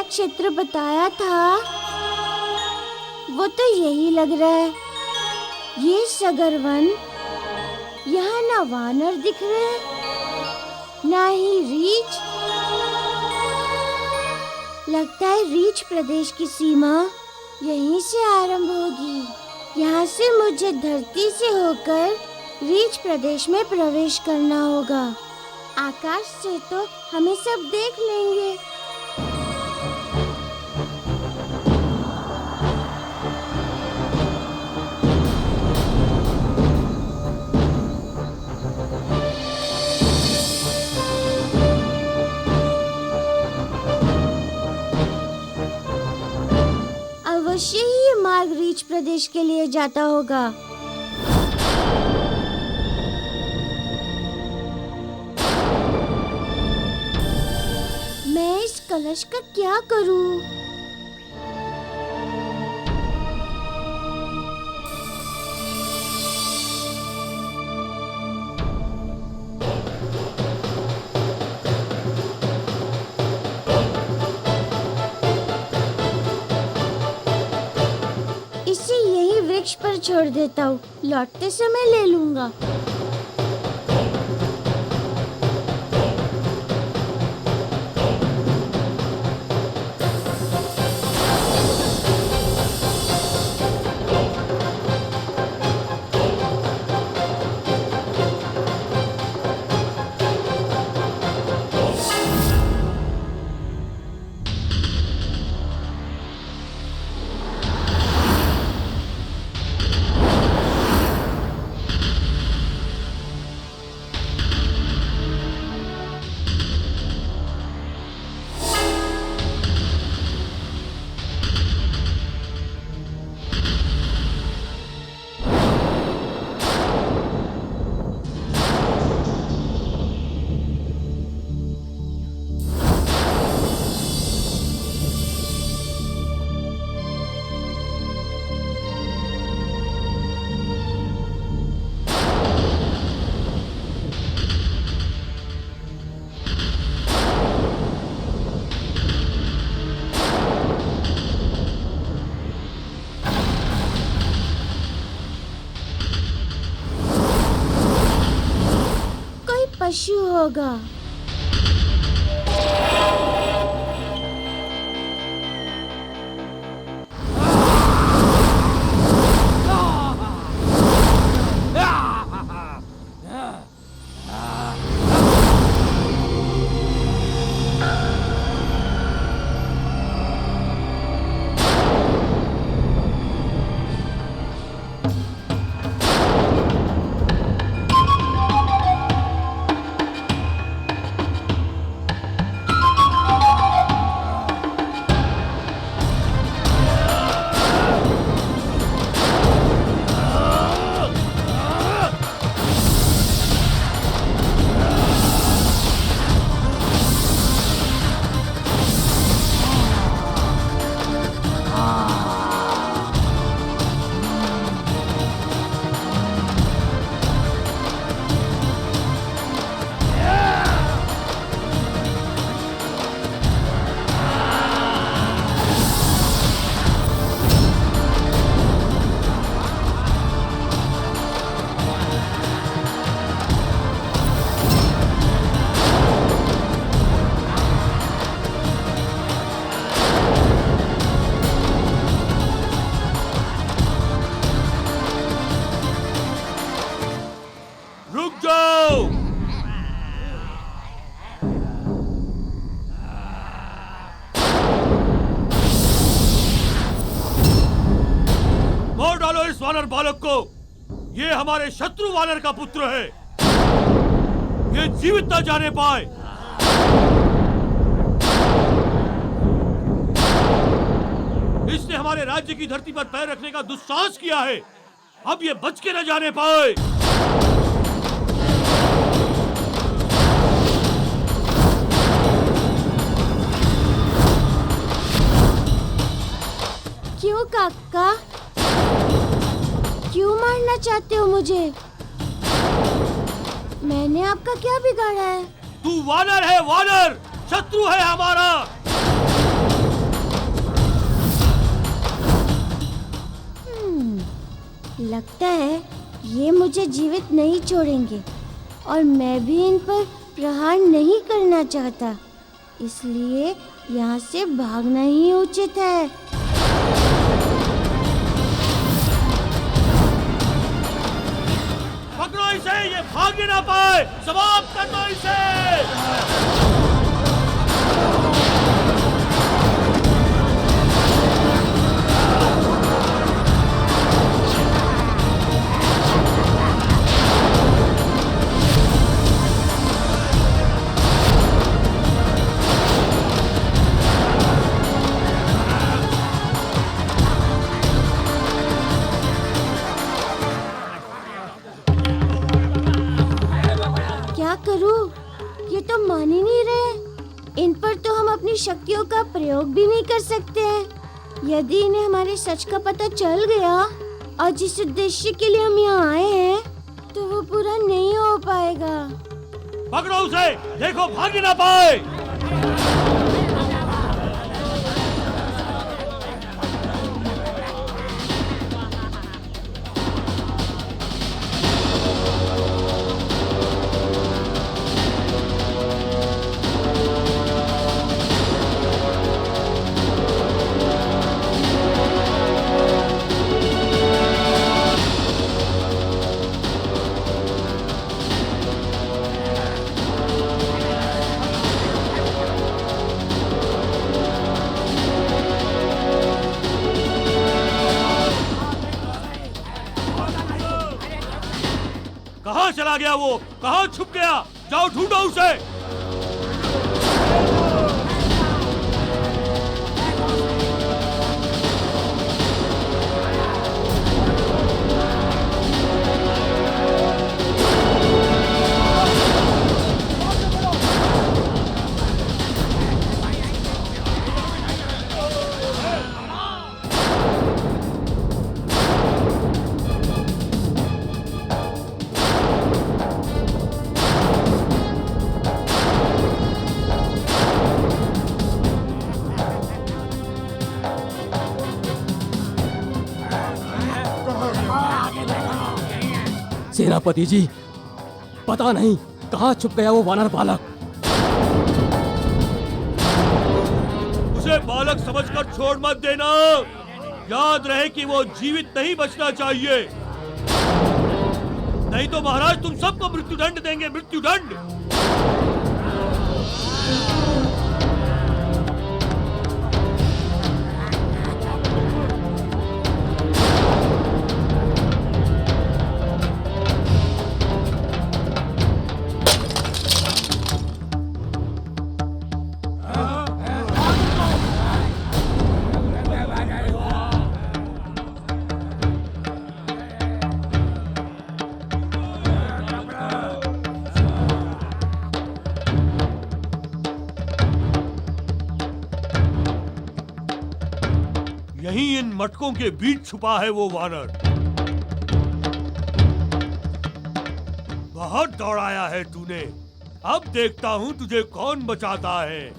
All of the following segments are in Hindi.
क्षेत्र बताया था वो तो यही लग रहा है। ये सगरवन, यहाँ ना वानर दिख रहे ना ही रीछ। लगता है रीछ प्रदेश की सीमा यहीं से आरंभ होगी। यहाँ से मुझे धरती से होकर रीछ प्रदेश में प्रवेश करना होगा। आकाश से तो हमें सब देख लेंगे। अवश्य ही ये मार्ग रीछ प्रदेश के लिए जाता होगा। मैं इस कलश का क्या करूं? इसे यही वृक्ष पर छोड़ देता हूँ, लौटते समय ले लूंगा। पशु होगा। वानर बालक को। ये हमारे शत्रु वानर का पुत्र है। ये जीवित न जाने पाए। इसने हमारे राज्य की धरती पर पैर रखने का दुस्साहस किया है। अब ये बच के न जाने पाए। क्यों काका? क्यों मारना चाहते हो मुझे? मैंने आपका क्या बिगाड़ा है? तू वानर है, वानर शत्रु है हमारा। लगता है ये मुझे जीवित नहीं छोड़ेंगे और मैं भी इन पर प्रहार नहीं करना चाहता, इसलिए यहाँ से भागना ही उचित है। पकड़ो इसे, ये भाग ही ना पाए, समाप्त कर दो इसे। क्या करूं? ये तो मान ही नहीं रहे। इन पर तो हम अपनी शक्तियों का प्रयोग भी नहीं कर सकते हैं। यदि इन्हें हमारे सच का पता चल गया और जिस उद्देश्य के लिए हम यहाँ आए हैं तो वो पूरा नहीं हो पाएगा। पकड़ो उसे, देखो भाग ही ना पाए। कहाँ चला गया वो? कहाँ छुप गया? जाओ ढूंढो उसे। सेनापति जी, पता नहीं कहाँ छुप गया वो वानर बालक। उसे बालक समझकर छोड़ मत देना। याद रहे कि वो जीवित नहीं बचना चाहिए, नहीं तो महाराज तुम सबको मृत्युदंड देंगे, मृत्युदंड। यहीं इन मटकों के बीच छुपा है वो वानर। बहुत दौड़ाया है तूने, अब देखता हूं तुझे कौन बचाता है।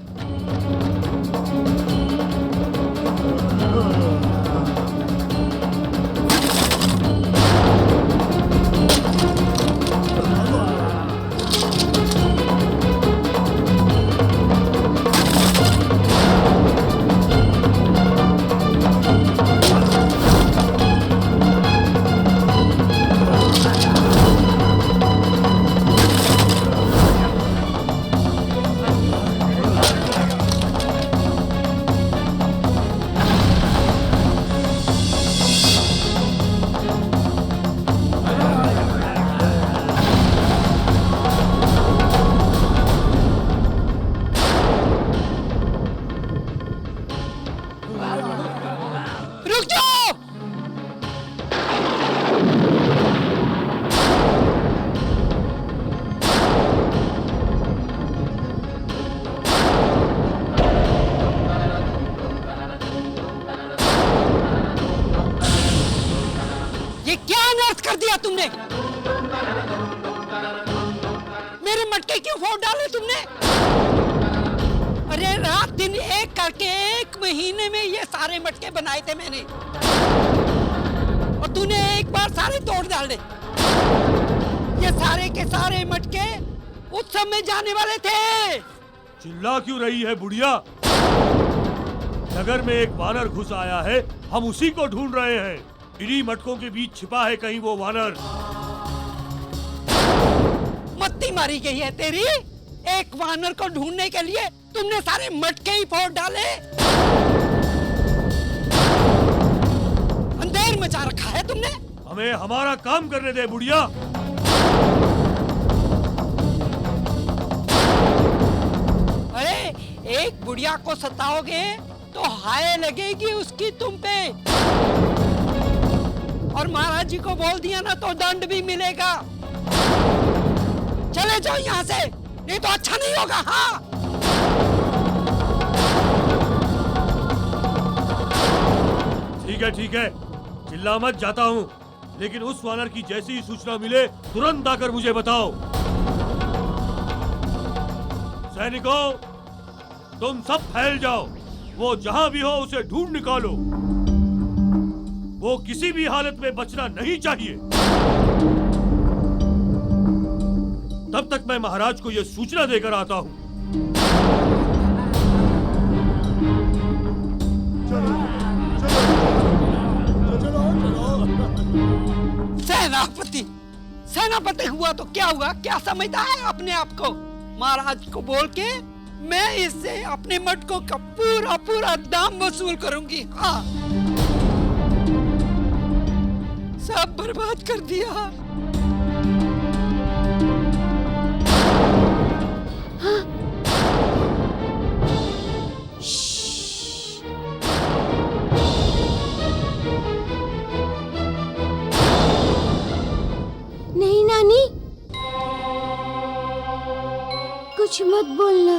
कर दिया तुमने? मेरे मटके क्यों फोड़ डाले तुमने? अरे रात दिन एक करके 1 महीने में ये सारे मटके बनाए थे मैंने, और तूने एक बार सारे तोड़ डाले। ये सारे के सारे मटके उत्सव में जाने वाले थे। चिल्ला क्यों रही है बुढ़िया? नगर में एक वानर घुस आया है, हम उसी को ढूंढ रहे हैं। इन्हीं मटकों के बीच छिपा है कहीं वो वानर। मत्ती मारी गई है तेरी। एक वानर को ढूंढने के लिए तुमने सारे मटके ही फोड़ डाले। अंधेर मचा रखा है तुमने। हमें हमारा काम करने दे बुढ़िया। अरे एक बुढ़िया को सताओगे तो हाय लगेगी उसकी तुम पे। और महाराज जी को बोल दिया ना तो दंड भी मिलेगा। चले जाओ यहाँ से, नहीं तो अच्छा नहीं होगा। हाँ, ठीक है, चिल्ला मत, जाता हूँ। लेकिन उस वानर की जैसी ही सूचना मिले तुरंत आकर मुझे बताओ। सैनिकों, तुम सब फैल जाओ। वो जहां भी हो उसे ढूंढ निकालो। वो किसी भी हालत में बचना नहीं चाहिए। तब तक मैं महाराज को यह सूचना देकर आता हूं। सेनापति हुआ तो क्या हुआ? क्या समझता है अपने आप को? महाराज को बोल के मैं इससे अपने मटकों का पूरा पूरा दाम वसूल करूंगी। हाँ, सब बर्बाद कर दिया। नहीं नानी, कुछ मत बोलना।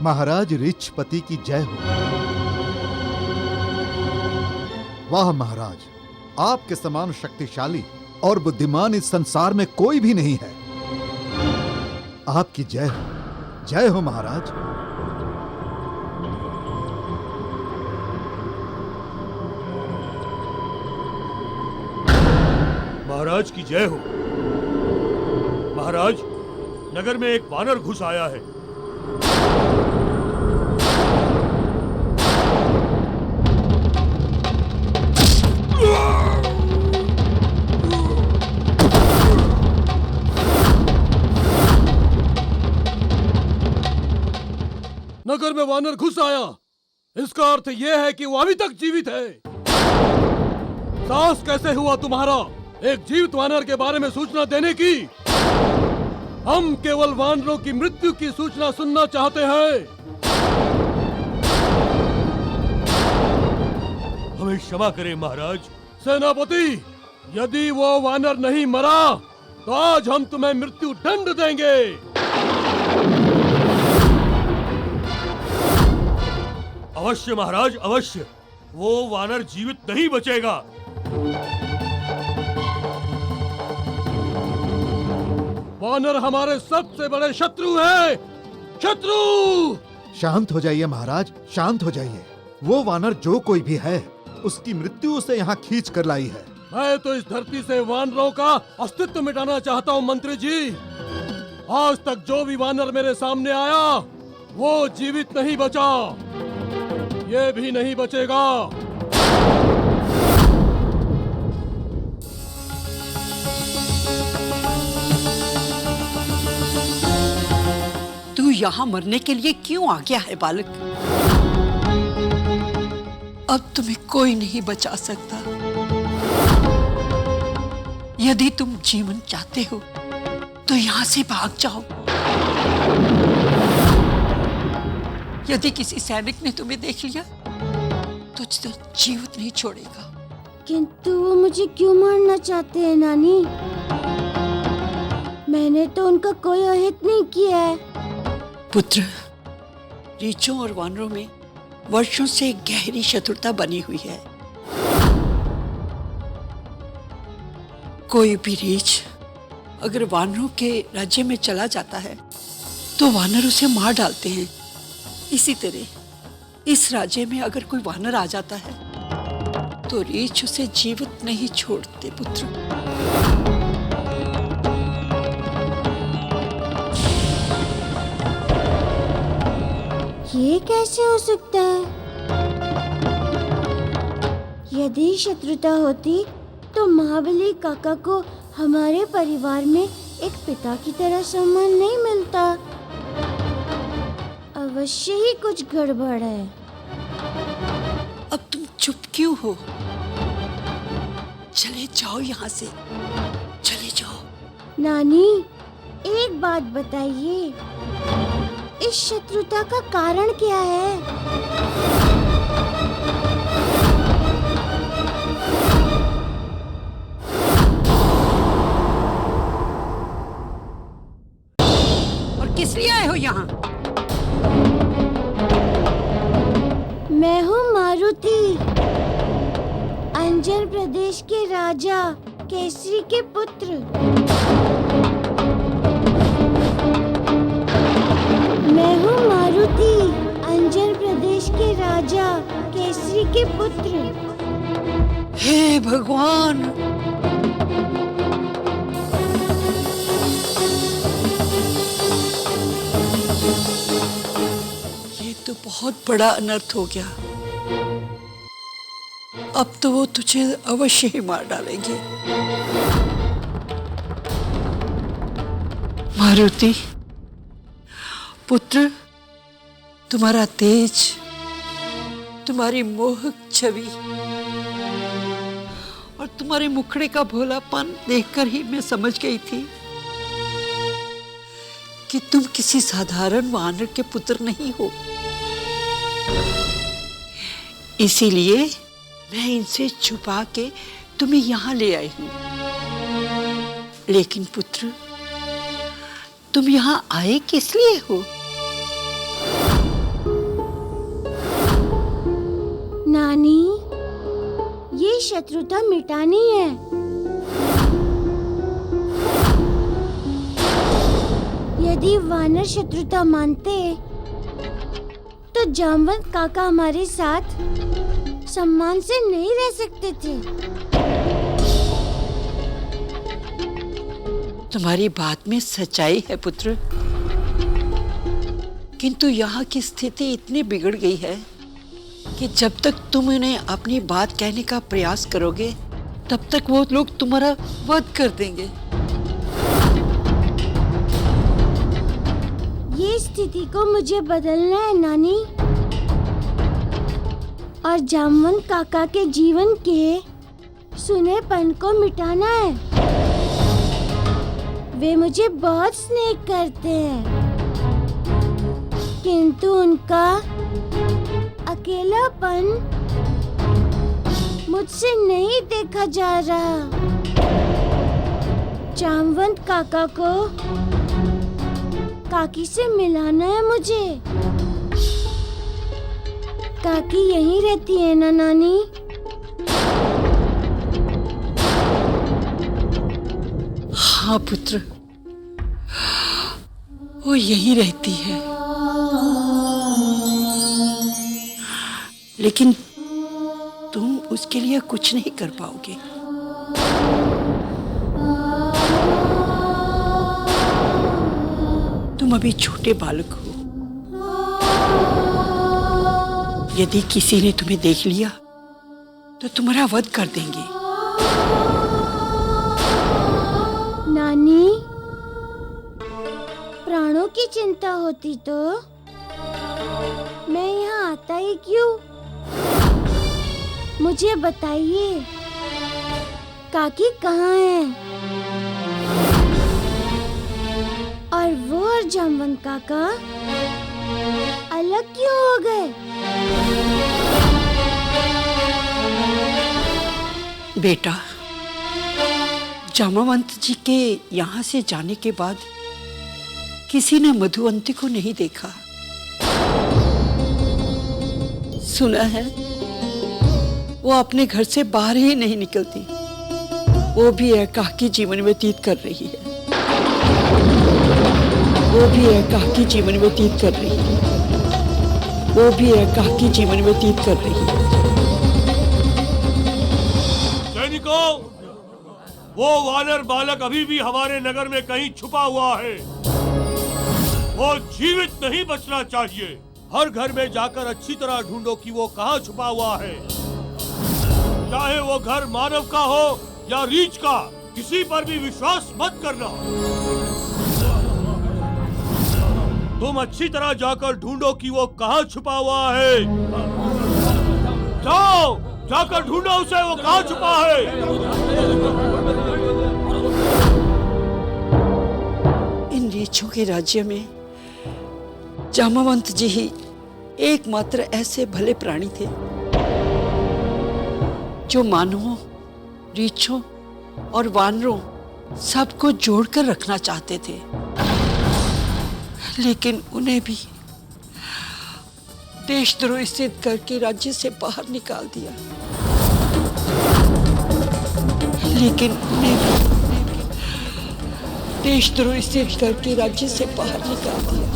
महाराज रिछपति की जय हो। वाह महाराज, आपके समान शक्तिशाली और बुद्धिमान इस संसार में कोई भी नहीं है। आपकी जय हो महाराज। महाराज की जय हो। महाराज, नगर में एक वानर घुस आया है। नगर में वानर घुस आया, इसका अर्थ यह है कि वो अभी तक जीवित है। साहस कैसे हुआ तुम्हारा एक जीवित वानर के बारे में सूचना देने की? हम केवल वानरों की मृत्यु की सूचना सुनना चाहते हैं। हमें क्षमा करें महाराज। सेनापति, यदि वो वानर नहीं मरा तो आज हम तुम्हें मृत्यु दंड देंगे। अवश्य महाराज, अवश्य। वो वानर जीवित नहीं बचेगा। वानर हमारे सबसे बड़े शत्रु हैं। शत्रु! शांत हो जाइए महाराज, शांत हो जाइए। वो वानर जो कोई भी है, उसकी मृत्यु उसे यहाँ खींच कर लाई है। मैं तो इस धरती से वानरों का अस्तित्व मिटाना चाहता हूँ मंत्री जी। आज तक जो भी वानर मेरे सामने आया वो जीवित नहीं बचा, ये भी नहीं बचेगा। तू यहाँ मरने के लिए क्यों आ गया है बालक? अब तुम्हें कोई नहीं बचा सकता। यदि तुम जीवन चाहते हो तो यहाँ से भाग जाओ। यदि किसी सैनिक ने तुम्हें देख लिया तो जीवित नहीं छोड़ेगा। किंतु वो मुझे क्यों मारना चाहते हैं नानी? मैंने तो उनका कोई अहित नहीं किया है। पुत्र, रीछों और वानरों में वर्षों से गहरी शत्रुता बनी हुई है। कोई भी रीछ अगर वानरों के राज्य में चला जाता है तो वानर उसे मार डालते हैं। इसी तरह इस राज्य में अगर कोई वानर आ जाता है तो रीछ उसे जीवित नहीं छोड़ते पुत्र। ये कैसे हो सकता है? यदि शत्रुता होती तो महाबली काका को हमारे परिवार में एक पिता की तरह सम्मान नहीं मिलता। अवश्य ही कुछ गड़बड़ है। अब तुम चुप क्यों हो? चले जाओ यहाँ से, चले जाओ। नानी, एक बात बताइए, इस शत्रुता का कारण क्या है? और किस लिए आए हो यहाँ? मैं हूँ मारुति, अंजन प्रदेश के राजा केसरी के पुत्र। मैं हूँ मारुति, अंजन प्रदेश के राजा केसरी के पुत्र। हे भगवान! ये तो बहुत बड़ा अनर्थ हो गया। अब तो वो तुझे अवश्य ही मार डालेंगे। मारुति पुत्र, तुम्हारा तेज, तुम्हारी मोहक छवि और तुम्हारे मुखड़े का भोलापन देखकर ही मैं समझ गई थी कि तुम किसी साधारण वानर के पुत्र नहीं हो। इसीलिए मैं इनसे छुपा के तुम्हें यहाँ ले आई हूँ। लेकिन पुत्र, तुम यहाँ आए किस लिए हो? नानी, ये शत्रुता मिटानी है। यदि वानर शत्रुता मानते तो जामवंत काका हमारे साथ सम्मान से नहीं रह सकते थे। तुम्हारी बात में सच्चाई है पुत्र, किंतु यहाँ की स्थिति इतनी बिगड़ गई है कि जब तक तुम उन्हें अपनी बात कहने का प्रयास करोगे तब तक वो लोग तुम्हारा वध कर देंगे। ये स्थिति को मुझे बदलना है नानी, और जामवंत काका के जीवन के सुनेपन को मिटाना है। वे मुझे बहुत स्नेह करते हैं, किंतु उनका अकेलापन मुझसे नहीं देखा जा रहा। जामवंत काका को काकी से मिलाना है मुझे। काकी यहीं रहती है ना नानी? हाँ पुत्र, वो यहीं रहती है, लेकिन तुम उसके लिए कुछ नहीं कर पाओगे। तुम अभी छोटे बालक हो। यदि किसी ने तुम्हें देख लिया तो तुम्हारा वध कर देंगे। नानी, प्राणों की चिंता होती तो मैं यहाँ आता ही क्यों? मुझे बताइए, काकी कहाँ है? और वो और जामवंत काका अलग क्यों हो गए? बेटा, जामवंत जी के यहाँ से जाने के बाद किसी ने मधुवंती को नहीं देखा। सुना है वो अपने घर से बाहर ही नहीं निकलती। वो भी एकाकी जीवन व्यतीत कर रही है। वो भी एकाकी जीवन व्यतीत कर रही है। वो भी एकाकी जीवन व्यतीत कर रही है। सैनिकों, वो वानर बालक अभी भी हमारे नगर में कहीं छुपा हुआ है। वो जीवित नहीं बचना चाहिए। हर घर में जाकर अच्छी तरह ढूंढो कि वो कहाँ छुपा हुआ है। चाहे वो घर मानव का हो या रीछ का, किसी पर भी विश्वास मत करना। तुम अच्छी तरह जाकर ढूंढो कि वो कहाँ छुपा हुआ है। जाओ, जाकर ढूंढो उसे, वो कहाँ छुपा है। इन रीछों के राज्य में जामवंत जी ही एकमात्र ऐसे भले प्राणी थे जो मानवों, रीछों और वानरों सबको जोड़कर रखना चाहते थे। लेकिन उन्हें भी देशद्रोही सिद्ध करके राज्य से बाहर निकाल दिया। लेकिन उन्हें भी देशद्रोही सिद्ध करके राज्य से बाहर निकाल दिया।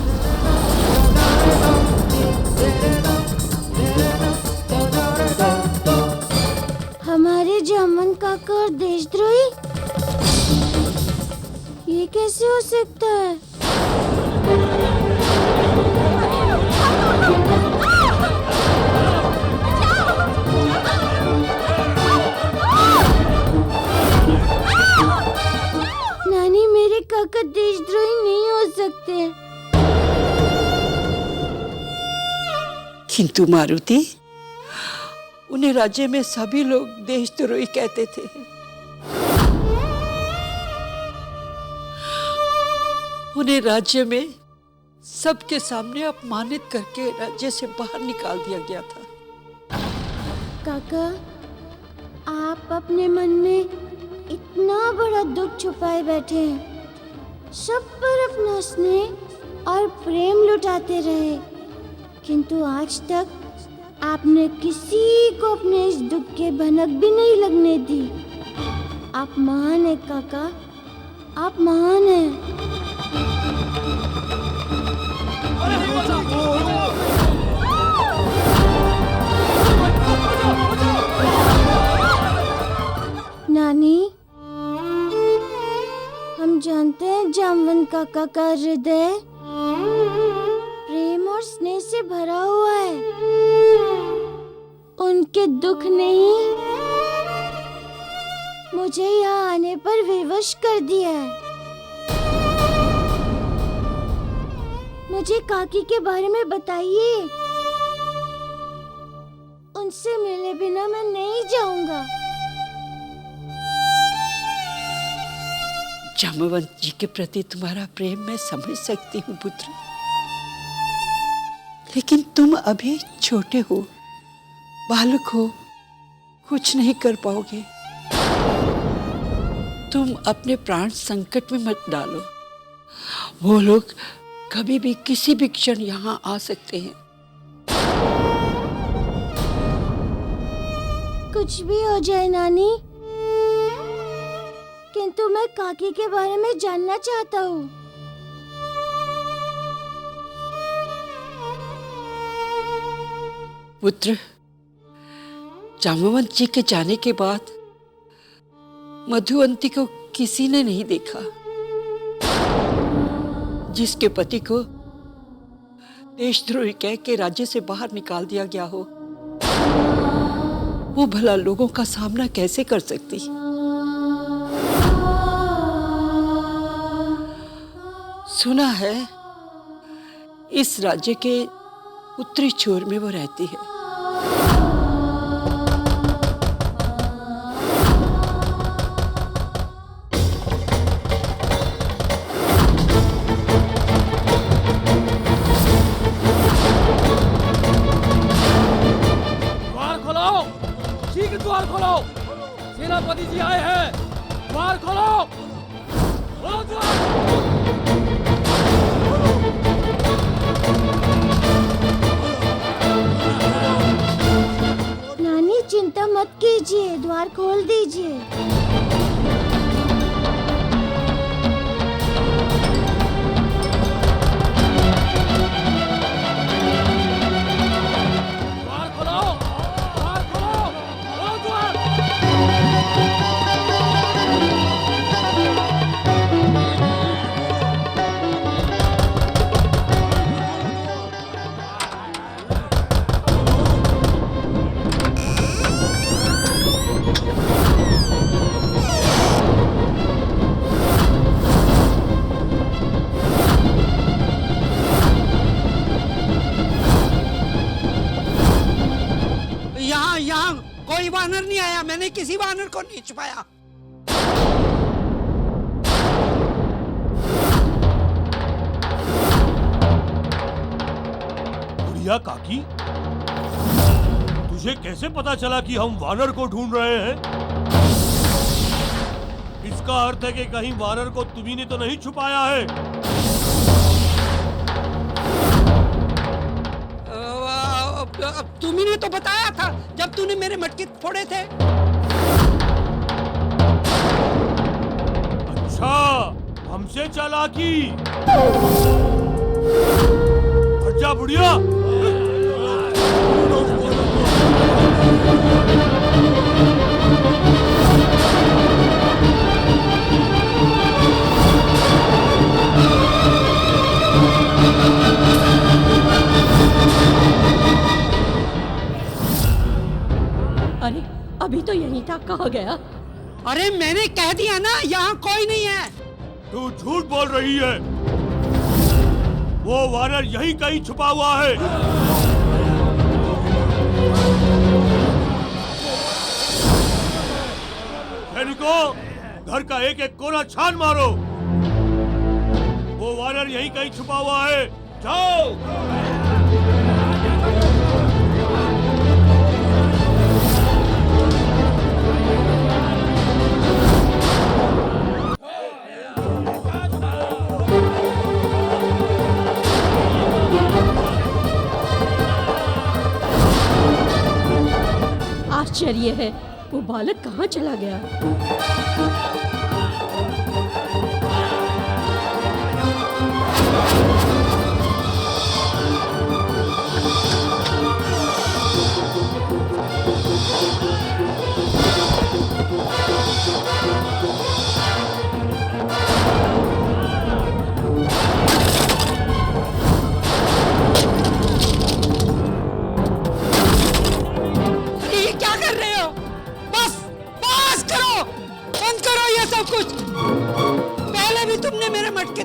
हमारे जामवंत काका और देशद्रोही, ये कैसे हो सकता है? नानी, मेरे काका देशद्रोही नहीं हो सकते। किंतु मारुति, उन्हें राज्य में सभी लोग देशद्रोही कहते थे। उन्हें राज्य में सबके सामने अपमानित करके राज्य से बाहर निकाल दिया गया था। काका, आप अपने मन में इतना बड़ा दुख छुपाए बैठे हैं। सब पर अपना स्नेह और प्रेम लुटाते रहे, किंतु आज तक आपने किसी को अपने इस दुख के भनक भी नहीं लगने दी। आप महान हैं काका, आप महान हैं। नानी, हम जानते हैं जामवंत काका का हृदय प्रेम और स्नेह से भरा हुआ है। उनके दुख नहीं, मुझे यहाँ आने पर विवश कर दिया है। मुझे काकी के बारे में बताइए। उनसे मिले बिना मैं नहीं जाऊंगा। जामवंत जी के प्रति तुम्हारा प्रेम मैं समझ सकती हूँ पुत्र, लेकिन तुम अभी छोटे हो, बालक हो, कुछ नहीं कर पाओगे। तुम अपने प्राण संकट में मत डालो। वो लोग कभी भी किसी भी क्षण यहाँ आ सकते हैं। कुछ भी हो जाए नानी, किंतु मैं काकी के बारे में जानना चाहता हूँ। पुत्र, जामवंत जी के जाने के बाद मधुवंती को किसी ने नहीं देखा। जिसके पति को देशद्रोही कह के राज्य से बाहर निकाल दिया गया हो, वो भला लोगों का सामना कैसे कर सकती? सुना है इस राज्य के उत्तरी छोर में वो रहती है। द्वार खोलो, शीघ्र द्वार खोलो, सेनापति जी आए हैं। द्वार खोलो, खोलो द्वार। नानी चिंता मत कीजिए, द्वार खोल दीजिए। द्वार खोलो, द्वार खोलो, खोलो द्वार। यहाँ कोई वानर नहीं आया। मैंने किसी वानर को नहीं छुपाया। बुढ़िया काकी, तुझे कैसे पता चला कि हम वानर को ढूंढ रहे हैं? इसका अर्थ है कि कहीं वानर को तुम्ही ने तो नहीं छुपाया है। तुम्ही ने तो बताया था जब तूने मेरे मटके फोड़े थे। अच्छा, हमसे चालाकी। हट जा बुढ़िया। अरे अभी तो यही था, कहाँ गया? अरे मैंने कह दिया ना, यहाँ कोई नहीं है। तू झूठ बोल रही है। वो वानर यहीं कहीं छुपा हुआ है। सैनिकों, घर का एक एक कोना छान मारो। वो वानर यहीं कहीं छुपा हुआ है। जाओ। आश्चर्य है, वो बालक कहाँ चला गया?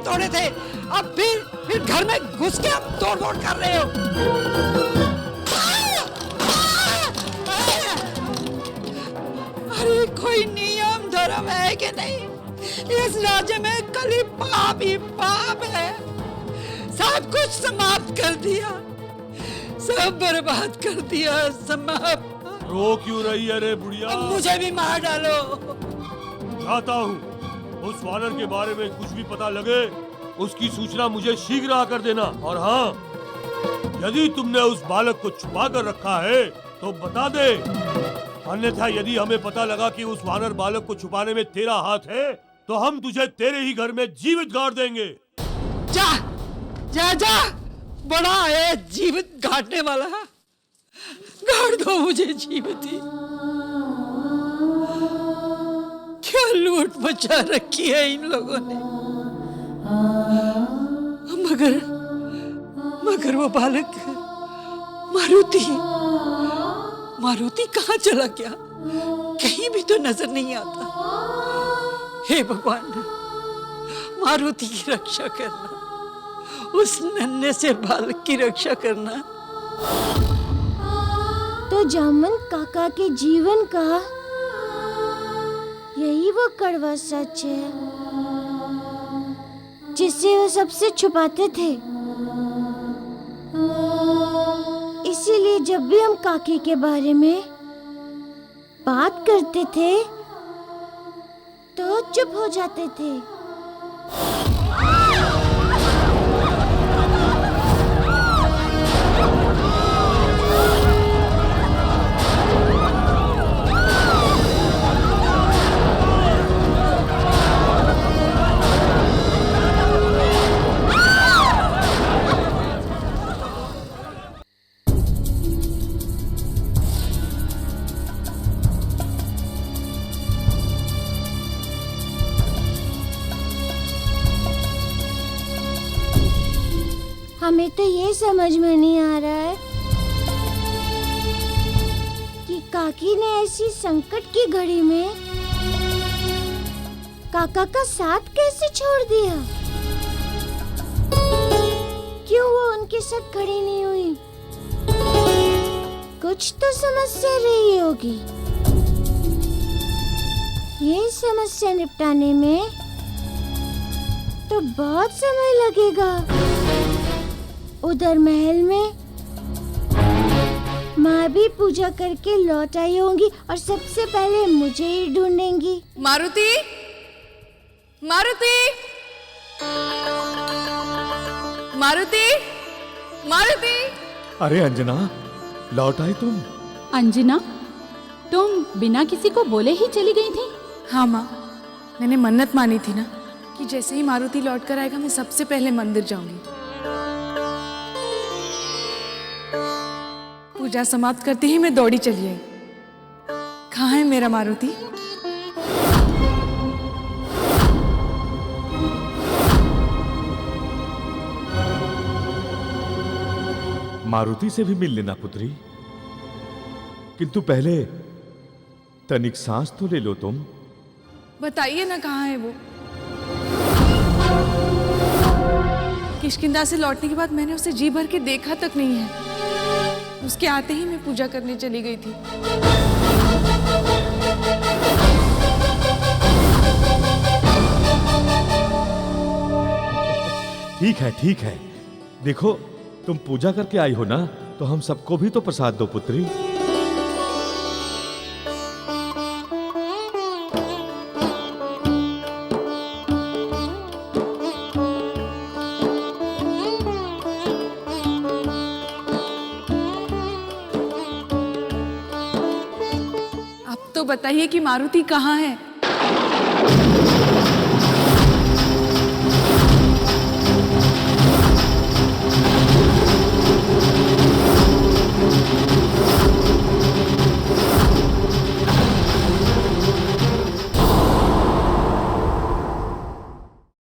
तोड़े थे, अब फिर घर में घुस के अब तोड़-फोड़ कर रहे हो। अरे कोई नियम धर्म है कि नहीं? इस राज्य में कली पाप ही पाप है। सब कुछ समाप्त कर दिया, सब बर्बाद कर दिया, समाप्त। रो क्यों रही है रे बुढ़िया? अब मुझे भी मार डालो। चाहता हूँ उस वानर के बारे में कुछ भी पता लगे उसकी सूचना मुझे शीघ्र आकर देना। और हाँ, यदि तुमने उस बालक को छुपा कर रखा है तो बता दे, अन्यथा यदि हमें पता लगा कि उस वानर बालक को छुपाने में तेरा हाथ है तो हम तुझे तेरे ही घर में जीवित गाड़ देंगे। जा जा जा, बड़ा है जीवित गाड़ने वाला। गाड़ दो मुझे जीवित ही। क्या लूट मचा रखी है इन लोगों ने। मगर वो बालक मारुति कहाँ चला गया? कहीं भी तो नजर नहीं आता। हे भगवान, मारुति की रक्षा करना, उस नन्हे से बालक की रक्षा करना। तो जामन काका के जीवन का यही वो कड़वा सच है जिसे वो सबसे छुपाते थे। इसीलिए जब भी हम काकी के बारे में बात करते थे तो चुप हो जाते थे। हमें तो ये समझ में नहीं आ रहा है कि काकी ने ऐसी संकट की घड़ी में काका का साथ कैसे छोड़ दिया। क्यों वो उनके साथ खड़ी नहीं हुई? कुछ तो समस्या रही होगी। ये समस्या निपटाने में तो बहुत समय लगेगा। उधर महल में माँ भी पूजा करके लौट आई होंगी और सबसे पहले मुझे ही ढूंढेंगी। मारुति, मारुति, मारुति, मारुति। अरे अंजना, लौट आई तुम? अंजना, तुम बिना किसी को बोले ही चली गई थी? हाँ माँ, मैंने मन्नत मानी थी ना कि जैसे ही मारुति लौट कर आएगा मैं सबसे पहले मंदिर जाऊंगी। पूजा समाप्त करते ही मैं दौड़ी चली आई। कहाँ है मेरा मारुति? मारुति से भी मिल लेना पुत्री, किंतु पहले तनिक सांस तो ले लो तुम। बताइए ना कहाँ है वो? किष्किंधा से लौटने के बाद मैंने उसे जी भर के देखा तक नहीं है। उसके आते ही मैं पूजा करने चली गई थी। ठीक है, देखो तुम पूजा करके आई हो ना, तो हम सबको भी तो प्रसाद दो पुत्री। अब तो बताइए कि मारुति कहाँ है?